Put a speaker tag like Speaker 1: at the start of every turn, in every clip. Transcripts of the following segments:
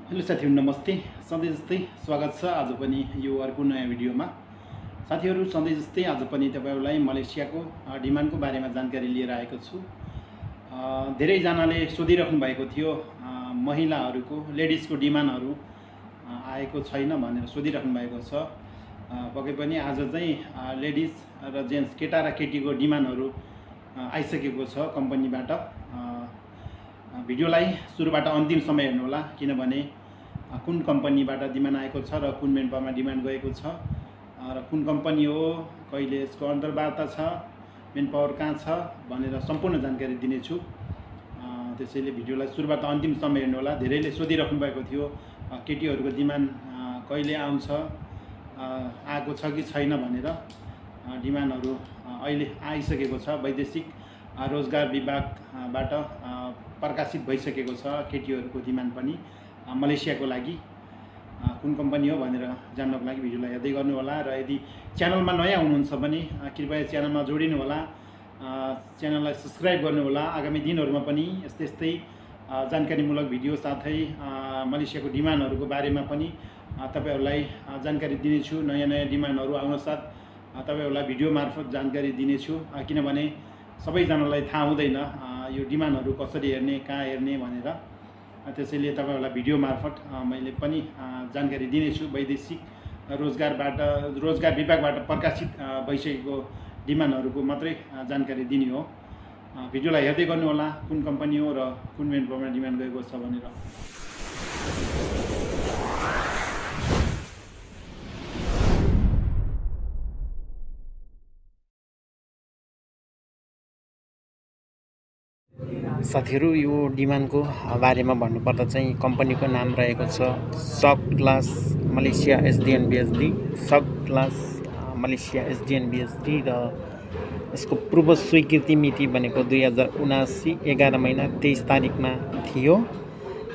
Speaker 1: Hello साथीहरु नमस्ते। सधैँ जस्तै स्वागत छ आज पनि यो अर्को नयाँ भिडियोमा। साथीहरु सधैँ जस्तै आज पनि तपाईहरुलाई मलेसियाको डिमान्डको बारेमा जानकारी लिएर आएको छु। धेरै जनाले सोधिराख्नु भएको थियो महिलाहरुको लेडिजको डिमान्डहरु आएको छैन भनेर सोधिराख्नु भएको छ। पक्कै पनि आज चाहिँ लेडिज र जेन्ट्स केटा र केटीको डिमान्डहरु आइसकेको छ कम्पनीबाट। भिडियोलाई सुरुबाट अन्तिमसम्म हेर्नु होला किनभने कुन कम्पनीबाट डिमान्ड आएको छ र कुन मेन पावरमा डिमान्ड गएको छ र कुन कम्पनी हो, कहिले यसको अन्तर्वार्ता छ, मेन पावर कहाँ छ भनेर सम्पूर्ण जानकारी दिनेछु। त्यसैले भिडियोलाई सुरुबाट अन्तिमसम्म हेर्नु होला। धेरैले सोधिराख्नु भएको थियो केटीहरुको डिमान्ड कहिले आउँछ, आएको छ कि छैन भनेर। डिमान्डहरु अहिले आइसकेको छ। वैदेशिक रोजगार विभागबाट प्रकाशित भइसकेको छ केटीहरुको डिमान्ड पनि मलेसियाको लागि। कुन कम्पनी हो भनेर जान्नको लागि भिडियोलाई हेर्दै गर्नु होला र यदि च्यानलमा नयाँ हुनुहुन्छ भने कृपया च्यानलमा जोडिनु होला, च्यानललाई सब्स्क्राइब गर्नु होला। आगामी दिनहरुमा पनि यस्तै जानकारीमूलक भिडियो साथै मलेसियाको डिमान्डहरुको बारेमा पनि तपाईहरुलाई जानकारी दिनेछु। नयाँ डिमान्डहरु आउनसाथ तपाईहरुलाई भिडियो मार्फत जानकारी दिनेछु किनभने सबैजनालाई थाहा हुँदैन यो डिमान्डहरु कसरी हेर्ने, कहाँ हेर्ने भनेर। त्यसैले तपाईहरुलाई भिडियो मार्फत मैले पनि जानकारी दिनेछु। वैदेशिक रोजगार विभागबाट प्रकाशित भइसकेको डिमान्डहरुको मात्रै जानकारी दिने हो। भिडियोलाई हेर्दै गर्नु होला कुन कम्पनी हो र कुन मेन पावरमा डिमान्ड गएको छ भनेर। साथीहरु यो डिमान्डको बारेमा भन्नुपर्दा चाहिँ कम्पनीको नाम रहेको छ schott Malaysia SDN BHD, schott Malaysia SDN BHD र यसको पूर्व स्वीकृति मिति भनेको 2079 11 महिना 23 तारिखमा थियो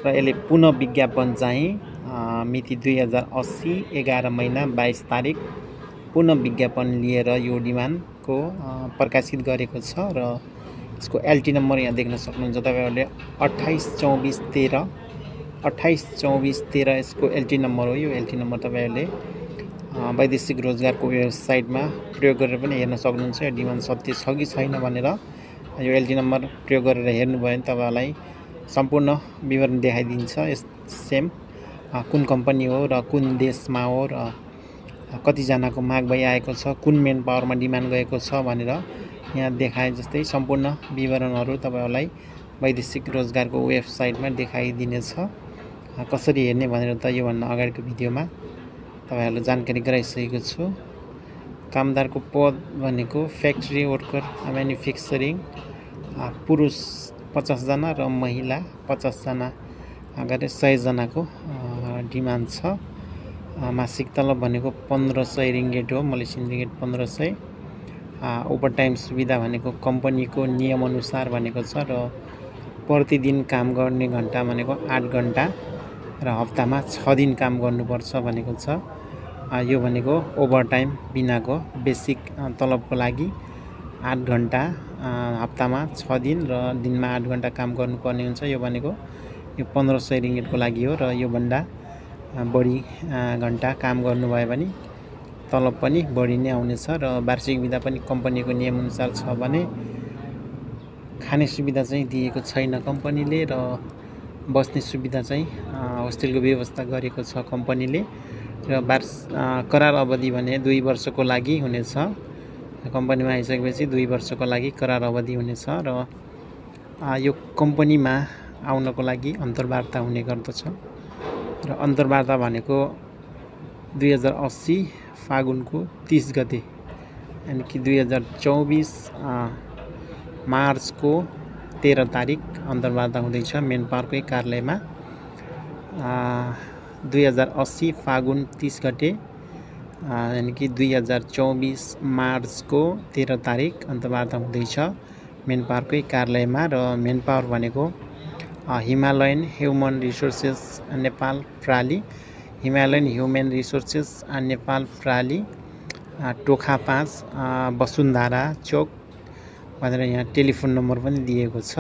Speaker 1: र यसले पुनः विज्ञापन चाहिँ मिति 2080 11 महिना 22 तारिख पुनः विज्ञापन लिएर यो डिमान्डको प्रकाशित गरेको छ र यसको एलटी नम्बर यहाँ देख्न सक्नुहुन्छ तपाईहरुले 282413 यसको एलटी नम्बर हो। यो एलटी नम्बर तपाईहरुले वैदेशिक रोजगारको वेबसाइटमा प्रयोग गरेर पनि हेर्न सक्नुहुन्छ यो डिमान्ड सत्य छ कि छैन भनेर। यो एलटी नम्बर प्रयोग गरेर हेर्नुभयो भने तपाईहरुलाई सम्पूर्ण विवरण देखाइदिन्छ। सेम कुन कम्पनी हो र कुन देशमा हो र कति जनाको माग भइआएको छ, कुन मेन पावरमा डिमान्ड गएको छ भनेर यहाँ देखाए जस्तै सम्पूर्ण विवरणहरु तपाईहरुलाई वैदेशिक रोजगारको वेबसाइटमा देखाइदिनेछ। कसरी हेर्ने भनेर त यो भन्दा अगाडिको भिडियोमा तपाईहरुलाई जानकारी गराइसकेको छु। कामदारको पद भनेको फ्याक्ट्री वर्कर म्यानुफ्याक्चरिङ, पुरुष 50 जना र महिला 50 जना गरी 100 जनाको डिमान्ड छ। मासिक तलब भनेको 1500 रिङ्गेट हो, मलेसियन रिङ्गेट 1500। ओभरटाइम सुविधा भनेको कम्पनीको नियम अनुसार भनेको छ र प्रतिदिन काम गर्ने घण्टा भनेको 8 घण्टा र हप्तामा 6 दिन काम गर्नुपर्छ भनेको छ। यो भनेको ओभरटाइम बिनाको बेसिक तलबको लागि 8 घण्टा, हप्तामा 6 दिन र दिनमा 8 घण्टा काम गर्नुपर्ने हुन्छ। यो भनेको यो 1500 रिङ्गेटको लागि हो र यो भन्दा बढी घण्टा काम गर्नुभयो भने तलब पनि बढी नै आउनेछ र वार्षिक बिदा पनि कम्पनीको नियम अनुसार छ भने खाने सुविधा चाहिँ दिएको छैन कम्पनीले र बस्ने सुविधा चाहिँ होस्टेलको व्यवस्था गरेको छ कम्पनीले र करार अवधि भने 2 वर्षको लागि हुनेछ। कम्पनीमा आइसकेपछि 2 वर्षको लागि करार अवधि हुनेछ र यो कम्पनीमा आउनको लागि अन्तर्वार्ता हुने गर्दछ र अन्तर्वार्ता भनेको 2080 फागुनको 30 गते यानी कि 2024 मार्चको 13 तारिख अन्तर्वार्ता हुँदैछ मेन पावरकै कार्यालयमा। 2080 फागुन 30 गते यानी कि 2024 मार्चको 13 तारिख अन्तर्वार्ता हुँदैछ मेन पावरकै कार्यालयमा र मेन पावर भनेको हिमालयन ह्युमन रिसोर्सेस नेपाल प्राली, हिमालयन ह्युमन रिसोर्सेस नेपाल प्राली, टोखा 5 वसुन्धरा चौक भनेर यहाँ टेलिफोन नम्बर पनि दिएको छ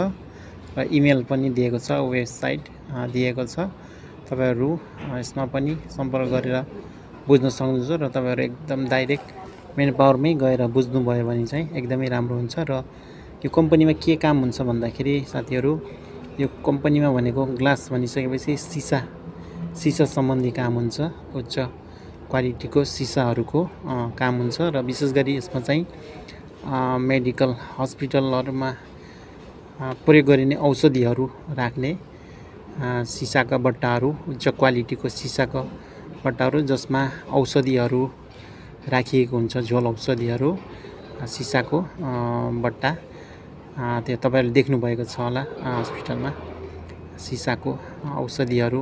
Speaker 1: र इमेल पनि दिएको छ, वेबसाइट दिएको छ तपाईहरु यसमा पनि सम्पर्क गरेर बुझ्न सक्नुहुन्छ र तपाईहरु एकदम डाइरेक्ट मेन पावरमै गएर बुझ्नु भयो भने चाहिँ एकदमै राम्रो हुन्छ। र यो कम्पनीमा के काम हुन्छ भन्दाखेरि साथीहरु, यो कम्पनीमा भनेको ग्लास भनिसकेपछि सिसा सम्बन्धी काम हुन्छ। उच्च क्वालिटीको सिसाहरूको काम हुन्छ र विशेष गरी यसमा चाहिँ मेडिकल हस्पिटलहरुमा प्रयोग गरिने औषधिहरू राख्ने सिसाका बट्टाहरू, उच्च क्वालिटीको सिसाका बट्टाहरू जसमा औषधिहरू राखिएको हुन्छ, झोल औषधिहरू सिसाको बट्टा त्यो तपाईहरुले देख्नु भएको छ होला हस्पिटलमा सिसाको औषधिहरू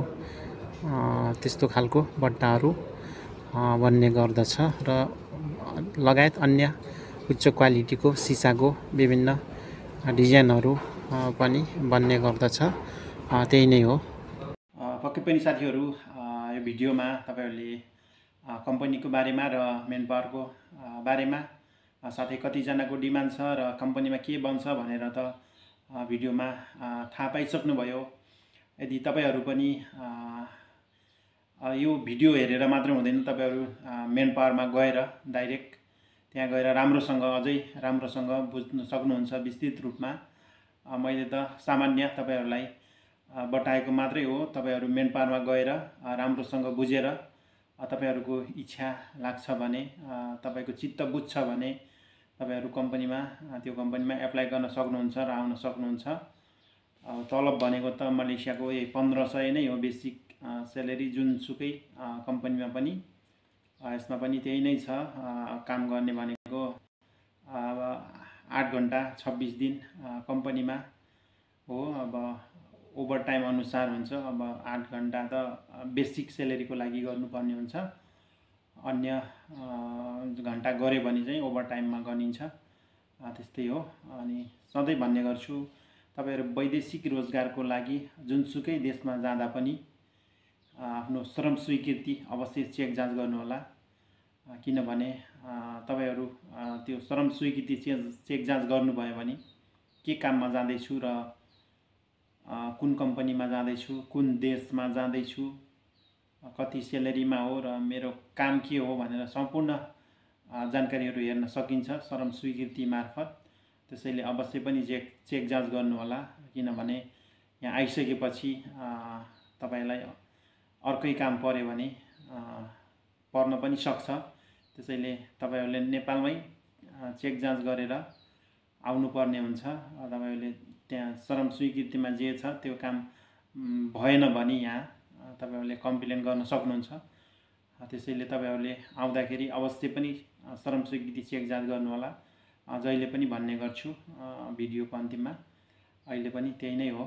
Speaker 1: त्यस्तो खालको बट्टाहरू बन्ने गर्दछ र लगायत अन्य उच्च क्वालिटीको सिसाको विभिन्न डिजाइनहरू पनि बन्ने गर्दछ। त्यही नै हो। पक्कै पनि साथीहरु, यो भिडियोमा तपाईहरुले कम्पनीको बारेमा र मेन पावरको बारेमा साथै कतिजनाको डिमान्ड छ र कम्पनीमा के बन्छ भनेर त भिडियोमा थाहा पाइसक्नु भयो। यदि तपाईहरु पनि यो भिडियो हेरेर मात्र हुँदैन, तपाईहरु मेन पावरमा गएर डाइरेक्ट त्यहाँ गएर राम्रोसँग अझै राम्रोसँग बुझ्न सक्नुहुन्छ विस्तृत रूपमा। मैले त सामान्य तपाईहरुलाई बताएको मात्रै हो। तपाईहरु मेन पावरमा गएर राम्रोसँग बुझेर तपाईहरुको इच्छा लाग्छ भने, तपाईको चित्त बुझ्छ भने तपाईहरु त्यो कम्पनीमा एप्लाई गर्न सक्नुहुन्छ र आउन सक्नुहुन्छ। तलब भनेको त मलेसियाको 1500 नै हो बेसिक स्यालेरी, जुनसुकै कम्पनीमा पनि। यसमा पनि त्यही नै छ। काम गर्ने भनेको 8 घण्टा 26 दिन कम्पनीमा हो। अब ओभर टाइम अनुसार हुन्छ। अब 8 घण्टा त बेसिक स्यालेरीको लागि गर्नुपर्ने हुन्छ, अन्य घण्टा गरे भने चाहिँ ओभर टाइममा गनिन्छ। त्यस्तै हो। अनि सधैँ भन्ने गर्छु, तपाईहरु वैदेशिक रोजगारको लागि जुनसुकै देशमा जाँदा पनि आफ्नो श्रम स्वीकृति अवश्य चेक जाँच गर्नु होला। किनभने तपाईहरु त्यो श्रम स्वीकृति चेक जाँच गर्नुभयो भने के काममा जाँदैछु र कुन कम्पनीमा जाँदैछु, कुन देशमा जाँदैछु, कति स्यालेरीमा हो र मेरो काम के हो भनेर सम्पूर्ण जानकारीहरू हेर्न सकिन्छ श्रम स्वीकृति मार्फत। त्यसैले अवश्य पनि चेक जाँच गर्नु होला। किनभने यहाँ आइसकेपछि तपाईलाई अर्कै काम पर्यो भने पर्न पनि सक्छ। त्यसैले तपाईहरुले नेपालमै चेक जाँच गरेर आउनुपर्ने हुन्छ। तपाईहरुले त्यहाँ श्रम स्वीकृतिमा जे छ त्यो काम भएन भने यहाँ तपाईहरुले कम्प्लेन गर्न सक्नुहुन्छ। त्यसैले तपाईहरुले आउँदाखेरि अवश्य पनि श्रम स्वीकृति चेक जाँच गर्नु होला। जहिले पनि भन्ने गर्छु भिडियोको अन्तिममा, अहिले पनि त्यही नै हो।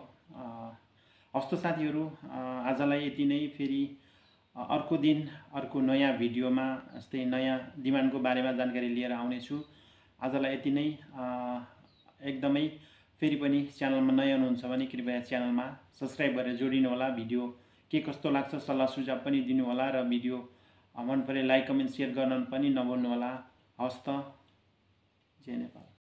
Speaker 1: हस्त साथीहरु, आजलाई यति नै। फेरि अर्को दिन अर्को नयाँ भिडियोमा यस्तै नयाँ डिमान्डको बारेमा जानकारी लिएर आउने छु। आजलाई यति नै। एकदमै फेरि पनि च्यानलमा नयाँ हुनुहुन्छ भने कृपया च्यानलमा सब्स्क्राइब गरेर जोडिनु होला। भिडियो के कस्तो लाग्छ सल्लाह सुझाव पनि दिनु होला र भिडियो मन परे लाइक कमेन्ट शेयर गर्न पनि नभुल्नु होला। हस्त। जय नेपाल।